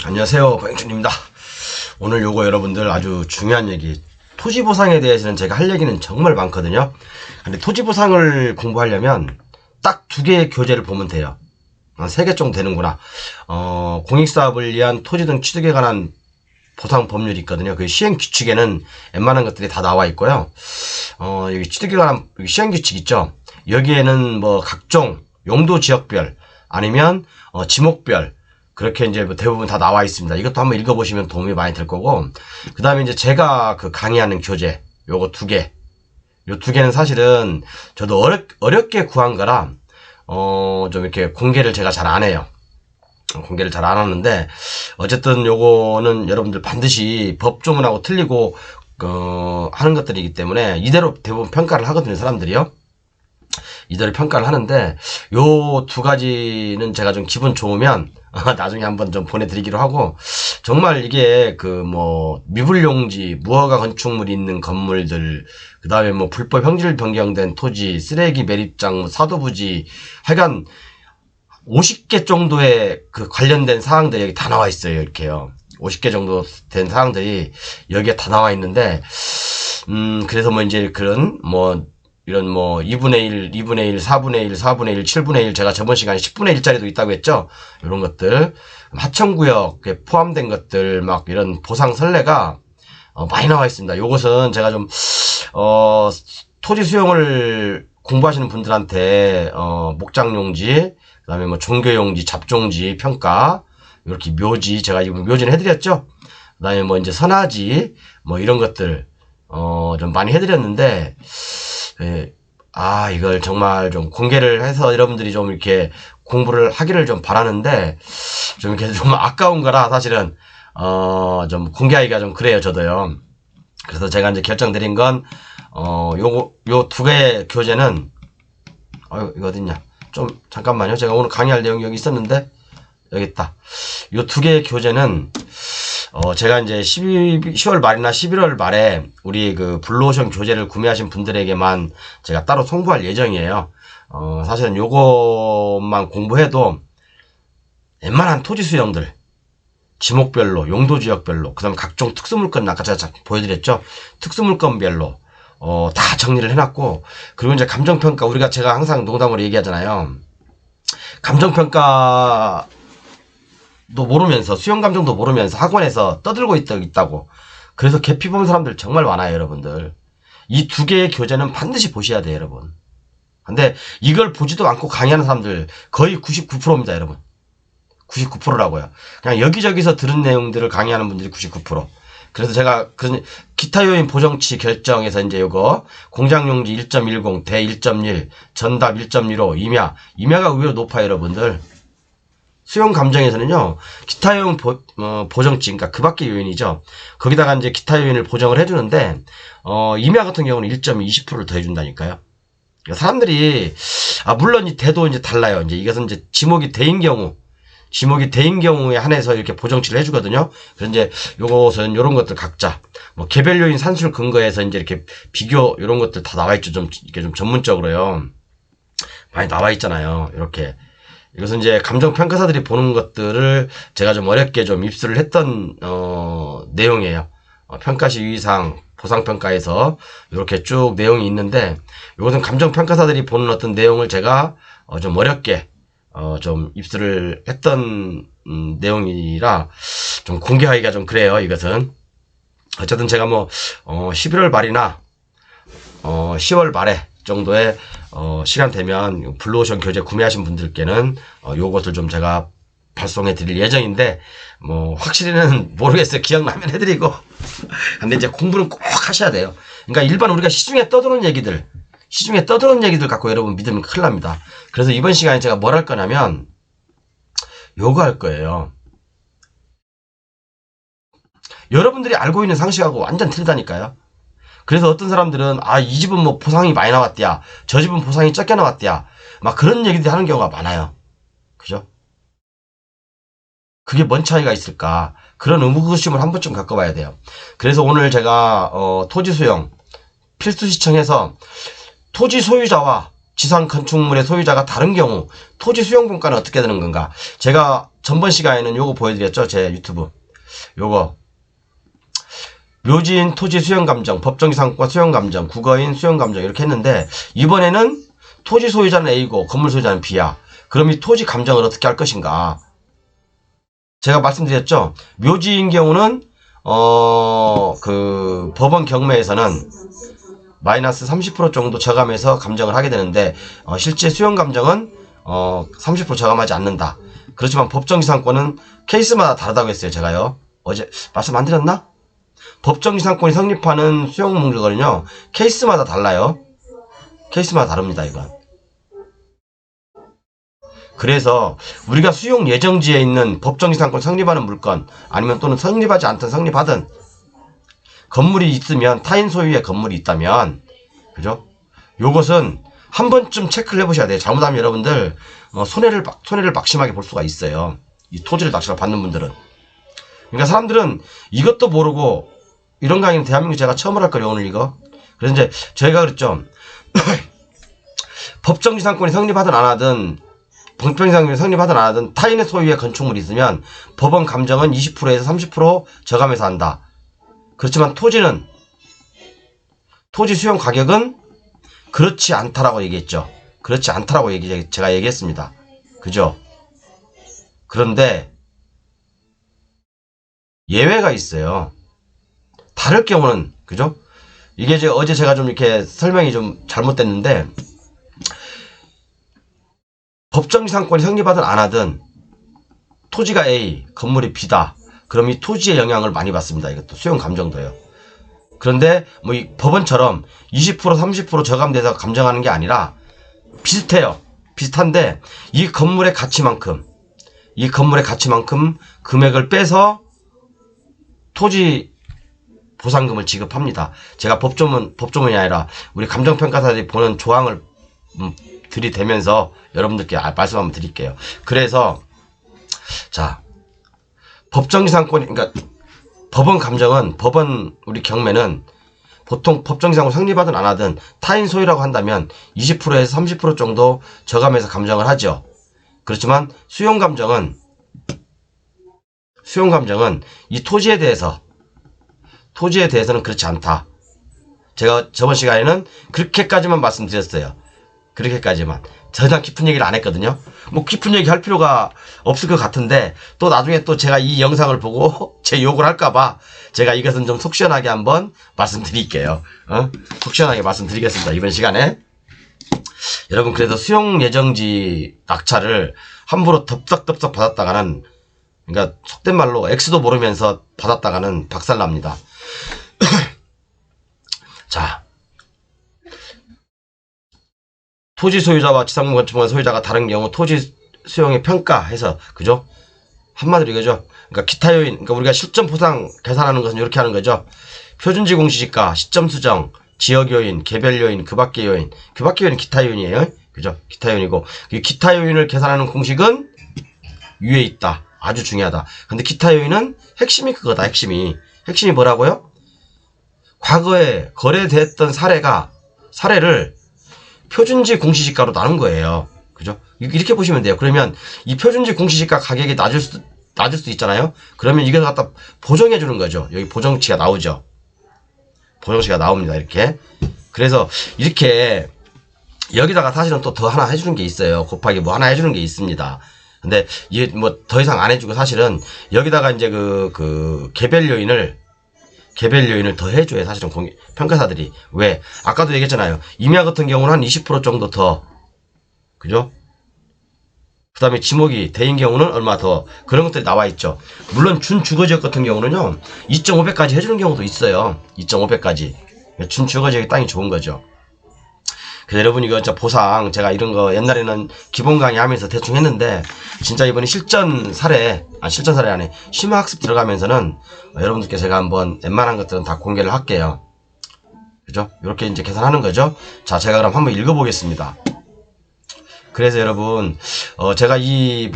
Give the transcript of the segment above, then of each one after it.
안녕하세요, 박영준입니다. 오늘 요거 여러분들 아주 중요한 얘기, 토지보상에 대해서는 제가 할 얘기는 정말 많거든요. 근데 토지보상을 공부하려면 딱 두 개의 교재를 보면 돼요. 세 개 정도 되는구나. 공익사업을 위한 토지 등 취득에 관한 보상 법률이 있거든요. 그 시행규칙에는 웬만한 것들이 다 나와 있고요. 여기 취득에 관한 시행규칙 있죠. 여기에는 뭐 각종 용도 지역별 아니면 지목별 그렇게 이제 대부분 다 나와 있습니다. 이것도 한번 읽어보시면 도움이 많이 될 거고, 그 다음에 이제 제가 그 강의하는 교재, 요거 두 개. 요 두 개는 사실은 저도 어렵게 구한 거라, 좀 이렇게 공개를 제가 잘 안 해요. 공개를 잘 안 하는데, 어쨌든 요거는 여러분들 반드시 법조문하고 틀리고, 하는 것들이기 때문에 이대로 대부분 평가를 하거든요, 사람들이요. 이대로 평가를 하는데, 요 두 가지는 제가 좀 기분 좋으면 나중에 한번 좀 보내드리기로 하고, 정말 이게 미불용지, 무허가 건축물이 있는 건물들, 그 다음에 불법 형질 변경된 토지, 쓰레기 매립장, 사도부지, 하여간 50개 정도의 그 관련된 사항들이 여기 다 나와 있어요. 이렇게요. 50개 정도 된 사항들이 여기에 다 나와 있는데, 그래서 이제 그런 이런 2분의 1, 2분의 1, 4분의 1, 4분의 1, 7분의 1, 제가 저번 시간에 10분의 1짜리도 있다고 했죠. 이런 것들, 하천구역에 포함된 것들, 막 이런 보상 선례가 많이 나와 있습니다. 요것은 제가 좀 토지 수용을 공부하시는 분들한테 목장용지, 그다음에 종교용지, 잡종지 평가, 이렇게 묘지, 제가 지금 묘지는 해드렸죠. 그다음에 이제 선화지, 이런 것들 좀 많이 해드렸는데, 이걸 정말 좀 공개를 해서 여러분들이 좀 이렇게 공부를 하기를 좀 바라는데, 좀 이렇게 좀 아까운 거라 사실은, 좀 공개하기가 좀 그래요, 저도요. 그래서 제가 이제 결정 내린 건, 요 두 개의 교재는, 이거 어딨냐. 좀, 잠깐만요. 제가 오늘 강의할 내용이 여기 있었는데, 여기 있다. 요 두 개의 교재는, 제가 이제 10월 말이나 11월 말에 우리 그 블루오션 교재를 구매하신 분들에게만 제가 따로 송부할 예정이에요. 사실은 요것만 공부해도 웬만한 토지 수용들, 지목별로, 용도지역별로, 그 다음에 각종 특수물건, 아까 제가 보여드렸죠? 특수물건별로, 다 정리를 해놨고, 그리고 이제 감정평가, 제가 항상 농담으로 얘기하잖아요. 감정평가, 도 모르면서, 수용감정도 모르면서 학원에서 떠들고 있다고. 그래서 개피 본 사람들 정말 많아요, 여러분들. 이 두 개의 교재는 반드시 보셔야 돼요, 여러분. 근데 이걸 보지도 않고 강의하는 사람들 거의 99%입니다, 여러분. 99%라고요. 그냥 여기저기서 들은 내용들을 강의하는 분들이 99%. 그래서 제가 기타 요인 보정치 결정에서 이제 요거 공장용지 1.10, 대 1.1, 전답 1.15, 임야가 의외로 높아요, 여러분들. 수용 감정에서는요, 기타 요인 보정치, 그러니까 그 밖의 요인이죠. 거기다가 이제 기타 요인을 보정을 해주는데, 임야 같은 경우는 1.20%를 더해준다니까요. 그러니까 사람들이, 물론 이 대도 이제 달라요. 이제 이것은 이제 지목이 대인 경우에 한해서 이렇게 보정치를 해주거든요. 그래서 이제 요것은 요런 것들 각자, 개별 요인 산술 근거에서 이제 이렇게 비교, 요런 것들 다 나와 있죠. 이렇게 좀 전문적으로요. 많이 나와 있잖아요. 이렇게. 이것은 이제 감정평가사들이 보는 것들을 제가 좀 어렵게 좀 입수를 했던, 내용이에요. 평가시위상, 보상평가에서 이렇게 쭉 내용이 있는데, 이것은 감정평가사들이 보는 어떤 내용을 제가, 좀 어렵게, 좀 입수를 했던, 내용이라, 좀 공개하기가 좀 그래요, 이것은. 어쨌든 제가 11월 말이나, 10월 말에, 정도의 시간 되면 블루오션 교재 구매하신 분들께는 요것을 좀 제가 발송해 드릴 예정인데 확실히는 모르겠어요. 기억나면 해드리고 근데 이제 공부는 꼭 하셔야 돼요. 그러니까 일반 우리가 시중에 떠도는 얘기들 갖고 여러분 믿으면 큰일 납니다. 그래서 이번 시간에 제가 뭘 할 거냐면 요거 할 거예요. 여러분들이 알고 있는 상식하고 완전 틀리다니까요. 그래서 어떤 사람들은 이 집은 보상이 많이 나왔대야, 저 집은 보상이 적게 나왔대야, 막 그런 얘기들 하는 경우가 많아요. 그죠? 그게 뭔 차이가 있을까? 그런 의구심을 한 번쯤 겪어봐야 돼요. 그래서 오늘 제가 토지 수용 필수 시청해서 토지 소유자와 지상 건축물의 소유자가 다른 경우 토지 수용 분가는 어떻게 되는 건가? 제가 전번 시간에는 요거 보여드렸죠. 제 유튜브 요거 묘지인 토지 수용감정, 법정이상권과 수용감정, 국어인 수용감정 이렇게 했는데 이번에는 토지 소유자는 A고 건물 소유자는 B야. 그럼 이 토지 감정을 어떻게 할 것인가? 제가 말씀드렸죠. 묘지인 경우는 그 법원 경매에서는 마이너스 30% 정도 저감해서 감정을 하게 되는데 실제 수용 감정은 30% 저감하지 않는다. 그렇지만 법정지상권은 케이스마다 다르다고 했어요. 제가요. 어제 말씀 안 드렸나? 법정지상권이 성립하는 수용 목적은요. 케이스마다 달라요. 케이스마다 다릅니다. 이건. 그래서 우리가 수용 예정지에 있는 법정지상권 성립하는 물건 아니면 또는 성립하지 않든 성립하든 건물이 있으면 타인 소유의 건물이 있다면 그죠? 요것은 한 번쯤 체크를 해보셔야 돼요. 잘못하면 여러분들 손해를 막심하게 볼 수가 있어요. 이 토지를 낚시를 받는 분들은. 그러니까 사람들은 이것도 모르고 이런 강의는 대한민국 제가 처음 할 거예요. 오늘 이거. 그래서 이제 저희가 그랬죠. 법정지상권이 성립하든 안 하든 법정지상권이 성립하든 안 하든 타인의 소유의 건축물이 있으면 법원 감정은 20%에서 30% 저감해서 한다. 그렇지만 토지 수용 가격은 그렇지 않다라고 얘기했죠. 그렇지 않다라고 제가 얘기했습니다. 그죠? 그런데 예외가 있어요. 다를 경우는 그죠? 이게 어제 제가 좀 이렇게 설명이 좀 잘못됐는데 법정지상권이 성립하든 안 하든 토지가 A, 건물이 B다. 그럼 이 토지의 영향을 많이 받습니다. 이것도 수용 감정도요. 그런데 뭐 이 법원처럼 20% 30% 저감돼서 감정하는 게 아니라 비슷해요. 비슷한데 이 건물의 가치만큼 금액을 빼서 토지 보상금을 지급합니다. 제가 법조문이 아니라 우리 감정평가사들이 보는 조항을 들이대면서 여러분들께 말씀 한번 드릴게요. 그래서 자 법정지상권 그러니까 법원 우리 경매는 보통 법정지상권 성립하든 안 하든 타인 소유라고 한다면 20%에서 30% 정도 저감해서 감정을 하죠. 그렇지만 수용 감정은 이 토지에 대해서는 그렇지 않다. 제가 저번 시간에는 그렇게까지만 말씀드렸어요. 그렇게까지만. 전혀 깊은 얘기를 안 했거든요. 뭐 깊은 얘기 할 필요가 없을 것 같은데 또 나중에 또 제가 이 영상을 보고 제 욕을 할까봐 제가 이것은 좀 속 시원하게 한번 말씀드릴게요. 속 시원하게 말씀드리겠습니다. 이번 시간에. 여러분 그래서 수용 예정지 낙찰을 함부로 덥석덥석 받았다가는 그러니까 속된 말로 X도 모르면서 받았다가는 박살납니다. 자. 토지 소유자와 지상권 건축물 소유자가 다른 경우 토지 수용의 평가해서 그죠? 한마디로 이거죠. 그러니까 기타 요인, 그러니까 우리가 실점 보상 계산하는 것은 이렇게 하는 거죠. 표준지 공시지가, 시점 수정, 지역 요인, 개별 요인, 그 밖의 요인. 그 밖의 요인은 기타 요인이에요. 그죠? 기타 요인이고 기타 요인을 계산하는 공식은 위에 있다. 아주 중요하다. 근데 기타 요인은 핵심이 그거다. 핵심이 뭐라고요? 과거에 거래됐던 사례를 표준지 공시지가로 나눈 거예요. 그죠? 이렇게 보시면 돼요. 그러면 이 표준지 공시지가 가격이 낮을 수도 있잖아요. 그러면 이걸 갖다 보정해 주는 거죠. 여기 보정치가 나오죠. 보정치가 나옵니다. 이렇게. 그래서 이렇게 여기다가 사실은 또 더 하나 해주는 게 있어요. 곱하기 뭐 하나 해주는 게 있습니다. 근데 이게 뭐 더 이상 안 해주고 사실은 여기다가 이제 그 개별 요인을 더 해줘요. 사실은 평가사들이. 왜? 아까도 얘기했잖아요. 임야 같은 경우는 한 20% 정도 더. 그죠? 그 다음에 지목이 대인 경우는 얼마 더. 그런 것들이 나와 있죠. 물론 준주거지역 같은 경우는요. 2.5배까지 해주는 경우도 있어요. 2.5배까지. 준주거지역이 땅이 좋은 거죠. 그래서 여러분 이거 진짜 보상 제가 이런 거 옛날에는 기본 강의 하면서 대충 했는데 진짜 이번에 실전 사례 안에 심화학습 들어가면서는 여러분들께 제가 한번 웬만한 것들은 다 공개를 할게요. 그죠? 이렇게 이제 계산하는 거죠. 자, 제가 그럼 한번 읽어보겠습니다. 그래서 여러분 제가 이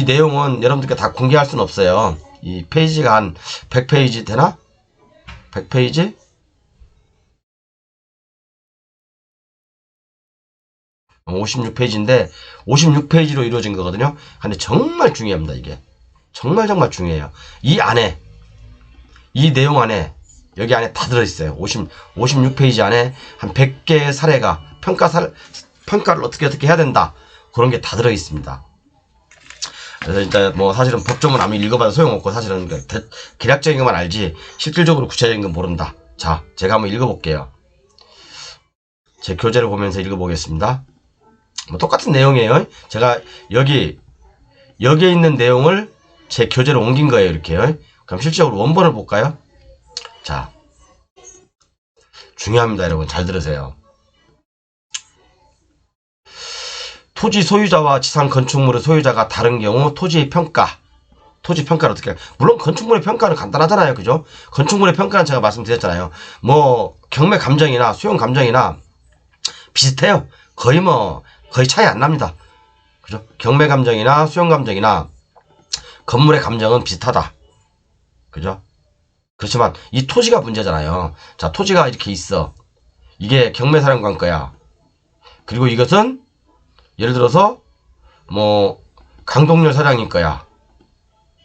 내용은 여러분들께 다 공개할 수는 없어요. 이 페이지가 한 100페이지 되나? 100페이지? 56페이지인데 56페이지로 이루어진 거거든요. 근데 정말 중요합니다. 이게 정말 중요해요. 이 안에, 이 내용 안에, 여기 안에 다 들어있어요. 56페이지 안에 한 100개의 사례가 평가를 어떻게 해야 된다, 그런 게 다 들어있습니다. 그래서 일단 뭐 사실은 법조문 아무 읽어봐도 소용없고, 사실은 개략적인 것만 알지 실질적으로 구체적인 건 모른다. 자, 제가 한번 읽어볼게요. 제 교재를 보면서 읽어보겠습니다. 뭐 똑같은 내용이에요. 제가 여기에 있는 내용을 제 교재로 옮긴 거예요. 이렇게요. 그럼 실질적으로 원본을 볼까요? 자, 중요합니다. 여러분 잘 들으세요. 토지 소유자와 지상 건축물의 소유자가 다른 경우 토지의 평가를 어떻게 해요? 물론 건축물의 평가는 간단하잖아요. 그죠? 건축물의 평가는 제가 말씀드렸잖아요. 뭐 경매 감정이나 수용 감정이나 비슷해요. 거의 차이 안 납니다. 그죠? 경매 감정이나 수용 감정이나 건물의 감정은 비슷하다. 그죠? 그렇지만 이 토지가 문제잖아요. 자, 토지가 이렇게 있어. 이게 경매사령관 거야. 그리고 이것은 예를 들어서 뭐 강동열 사장님 거야.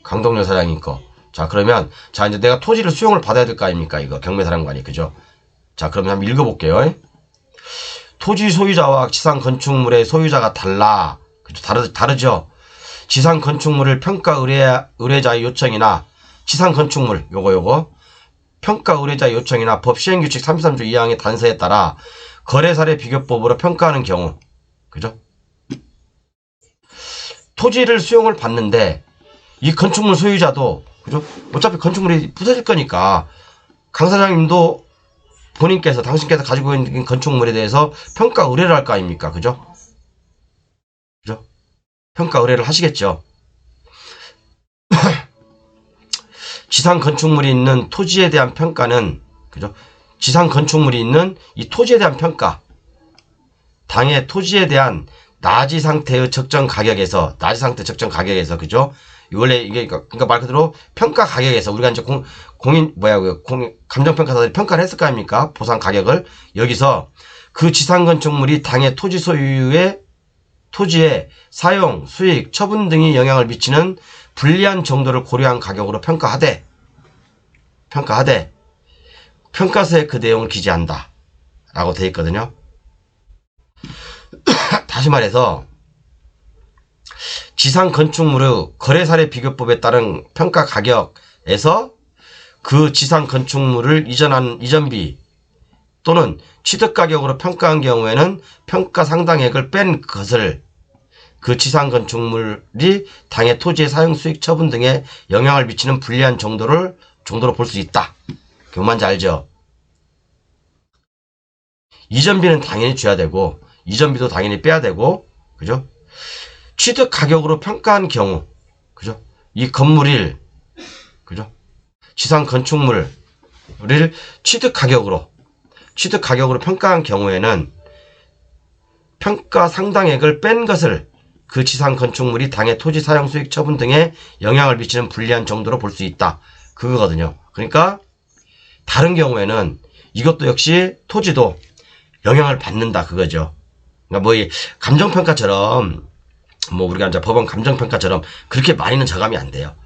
강동열 사장님 거. 자, 그러면 자, 이제 내가 토지를 수용을 받아야 될 거 아닙니까? 이거 경매사령관이. 그죠? 자, 그러면 한번 읽어볼게요. 토지 소유자와 지상 건축물의 소유자가 달라. 그죠? 다르죠? 지상 건축물을 평가 의뢰자의 요청이나 지상 건축물 요거 평가 의뢰자의 요청이나 법 시행규칙 33조 2항의 단서에 따라 거래사례 비교법으로 평가하는 경우. 그죠? 토지를 수용을 받는데 이 건축물 소유자도, 그죠? 어차피 건축물이 부서질 거니까 강 사장님도 당신께서 가지고 있는 건축물에 대해서 평가 의뢰를 할 거 아닙니까? 그죠? 그죠? 평가 의뢰를 하시겠죠. 지상 건축물이 있는 토지에 대한 평가는, 그죠? 지상 건축물이 있는 이 토지에 대한 평가, 당의 토지에 대한 나지 상태의 적정 가격에서, 그죠? 원래 이게, 그러니까 말 그대로 평가 가격에서, 우리가 이제 감정평가사들이 평가를 했을 거 아닙니까? 보상 가격을. 여기서 그 지상 건축물이 당의 토지의 사용, 수익, 처분 등이 영향을 미치는 불리한 정도를 고려한 가격으로 평가하되 평가서에 그 내용을 기재한다 라고 되어 있거든요. 다시 말해서 지상 건축물의 거래사례 비교법에 따른 평가 가격에서 그 지상 건축물을 이전비 또는 취득 가격으로 평가한 경우에는 평가 상당액을 뺀 것을 그 지상 건축물이 당의 토지의 사용 수익 처분 등에 영향을 미치는 불리한 정도로 볼 수 있다. 뭔 말인지 알죠? 이전비는 당연히 줘야 되고, 이전비도 당연히 빼야 되고, 그죠? 취득 가격으로 평가한 경우, 그죠? 이 건물을, 그죠? 지상 건축물을 취득 가격으로 평가한 경우에는 평가 상당액을 뺀 것을 그 지상 건축물이 당의 토지 사용 수익 처분 등에 영향을 미치는 불리한 정도로 볼 수 있다. 그거거든요. 그러니까 다른 경우에는 이것도 역시 토지도 영향을 받는다. 그거죠. 그러니까 뭐 이 감정평가처럼, 뭐 우리가 이제 법원 감정평가처럼 그렇게 많이는 저감이 안 돼요.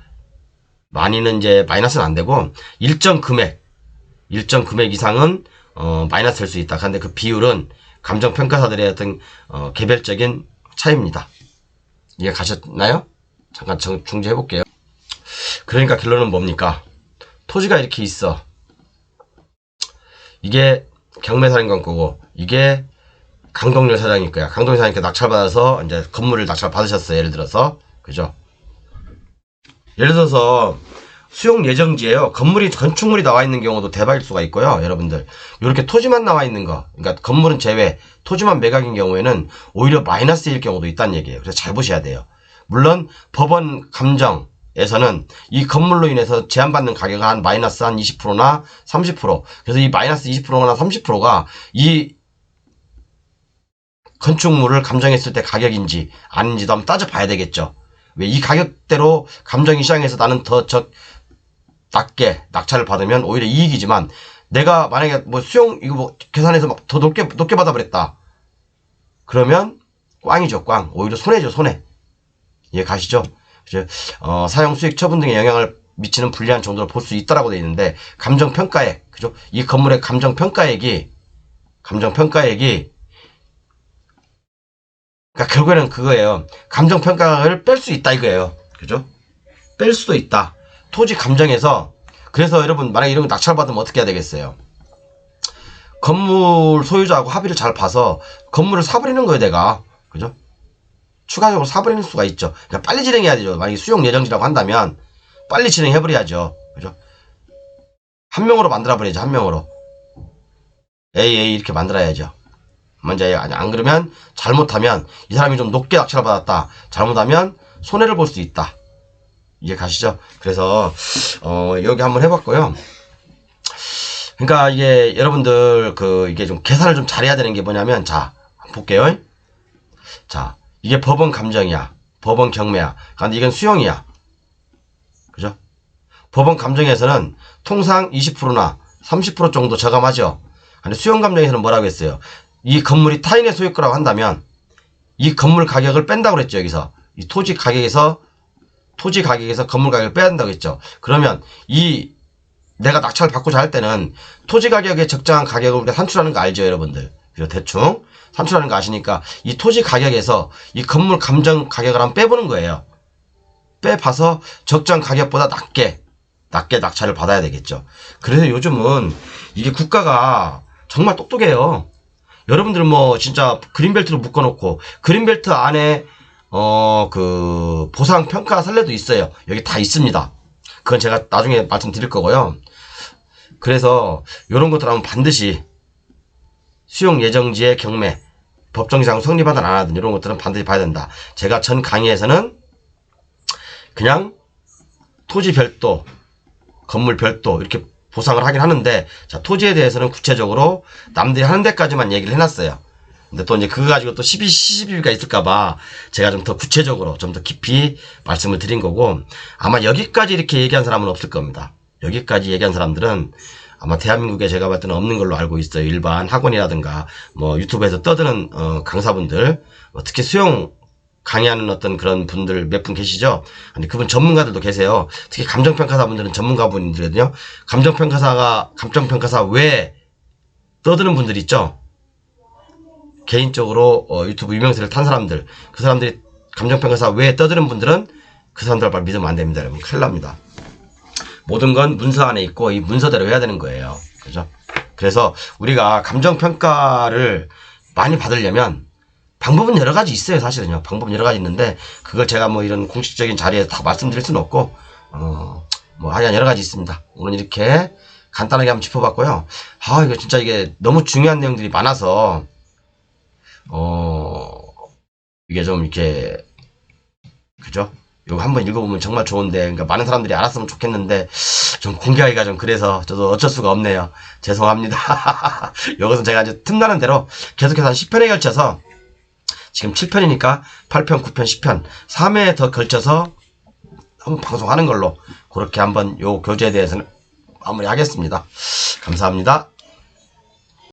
많이는 이제 마이너스는 안 되고 일정 금액 이상은 마이너스 될 수 있다. 그런데 그 비율은 감정평가사들의 어떤 개별적인 차이입니다. 이해 가셨나요? 잠깐 중지해 볼게요. 그러니까 결론은 뭡니까? 토지가 이렇게 있어. 이게 경매사령관 거고, 이게 강동열 사장님 거야. 강동열 사장님께 낙찰받아서 이제 건물을 낙찰받으셨어요. 예를 들어서. 그죠? 예를 들어서 수용 예정지에요. 건축물이 나와 있는 경우도 대박일 수가 있고요. 여러분들. 이렇게 토지만 나와 있는 거. 그러니까 건물은 제외, 토지만 매각인 경우에는 오히려 마이너스일 경우도 있다는 얘기예요. 그래서 잘 보셔야 돼요. 물론 법원 감정에서는 이 건물로 인해서 제한받는 가격은 한 마이너스 한 20%나 30%. 그래서 이 마이너스 20%나 30%가 이 건축물을 감정했을 때 가격인지 아닌지도 한번 따져봐야 되겠죠. 왜 이 가격대로 감정이 시장에서 나는 더 낮게 낙찰을 받으면 오히려 이익이지만, 내가 만약에 뭐 수용 이거 뭐 계산해서 막 더 높게 받아버렸다. 그러면 꽝이죠, 꽝. 오히려 손해죠, 손해. 이해 가시죠? 그죠? 사용 수익 처분 등의 영향을 미치는 불리한 정도로 볼 수 있다라고 되어 있는데, 감정평가액, 그죠? 이 건물의 감정평가액이, 그러니까 결국에는 그거예요. 감정평가를 뺄 수 있다 이거예요. 그죠? 뺄 수도 있다. 토지 감정에서. 그래서 여러분 만약에 이런 거 낙찰받으면 어떻게 해야 되겠어요? 건물 소유자하고 합의를 잘 봐서 건물을 사버리는 거예요, 내가. 그죠? 추가적으로 사버리는 수가 있죠. 그러니까 빨리 진행해야 되죠. 만약에 수용 예정지라고 한다면 빨리 진행해버려야죠. 그죠? 한 명으로 만들어버려야죠, 한 명으로. AA 이렇게 만들어야죠. 먼저 안 그러면 잘못하면 이 사람이 좀 높게 낙찰을 받았다. 잘못하면 손해를 볼 수 있다. 이해 가시죠? 그래서 여기 한번 해봤고요. 그러니까 이게 여러분들 이게 좀 계산을 좀 잘해야 되는 게 뭐냐면, 자 볼게요. 자 이게 법원 감정이야, 법원 경매야. 근데 이건 수용이야. 그죠? 법원 감정에서는 통상 20%나 30% 정도 저감하죠. 근데 수용 감정에서는 뭐라고 했어요? 이 건물이 타인의 소유 거라고 한다면 이 건물 가격을 뺀다고 그랬죠. 여기서 이 토지 가격에서 건물 가격을 빼야 된다고 했죠. 그러면 내가 낙찰을 받고자 할 때는 토지 가격에 적정한 가격을 우리가 산출하는 거 알죠, 여러분들? 그죠? 대충 산출하는 거 아시니까 이 토지 가격에서 이 건물 감정 가격을 한번 빼보는 거예요. 빼봐서 적정 가격보다 낮게 낙찰을 받아야 되겠죠. 그래서 요즘은 이게 국가가 정말 똑똑해요. 여러분들 뭐 진짜 그린벨트로 묶어놓고 그린벨트 안에 보상 평가 선례도 있어요. 여기 다 있습니다. 그건 제가 나중에 말씀드릴 거고요. 그래서 이런 것들 하면 반드시 수용 예정지의 경매, 법정지상 성립하든 안 하든 이런 것들은 반드시 봐야 된다. 제가 전 강의에서는 그냥 토지 별도, 건물 별도 이렇게 보상을 하긴 하는데, 자, 토지에 대해서는 구체적으로 남들이 하는 데까지만 얘기를 해놨어요. 근데 또 이제 그거 가지고 또 시비가 있을까봐 제가 좀 더 구체적으로 좀 더 깊이 말씀을 드린 거고, 아마 여기까지 이렇게 얘기한 사람은 없을 겁니다. 여기까지 얘기한 사람들은 아마 대한민국에 제가 봤을 때는 없는 걸로 알고 있어요. 일반 학원이라든가 뭐 유튜브에서 떠드는 강사분들, 특히 수용 강의하는 어떤 그런 분들 몇 분 계시죠? 근데 그분 전문가들도 계세요. 특히 감정평가사분들은 전문가분들이거든요. 감정평가사 외에 떠드는 분들 있죠? 개인적으로 유튜브 유명세를 탄 사람들, 그 사람들이 감정평가사 외에 떠드는 분들은 그 사람들 말 믿으면 안 됩니다, 여러분. 큰일 납니다. 모든 건 문서 안에 있고 이 문서대로 해야 되는 거예요. 그죠? 그래서 우리가 감정평가를 많이 받으려면 방법은 여러 가지 있어요, 사실은요. 방법은 여러 가지 있는데, 그걸 제가 뭐 이런 공식적인 자리에서 다 말씀드릴 수는 없고, 뭐 하여간 여러 가지 있습니다. 오늘 이렇게 간단하게 한번 짚어봤고요. 이거 진짜 이게 너무 중요한 내용들이 많아서, 이게 좀 이렇게, 그죠? 이거 한번 읽어보면 정말 좋은데, 그러니까 많은 사람들이 알았으면 좋겠는데, 좀 공개하기가 좀 그래서 저도 어쩔 수가 없네요. 죄송합니다. 이것은 제가 이제 틈나는 대로 계속해서 한 10편에 걸쳐서, 지금 7편이니까 8편, 9편, 10편 3회에 더 걸쳐서 한번 방송하는 걸로 그렇게 한번 요 교재에 대해서는 마무리하겠습니다. 감사합니다.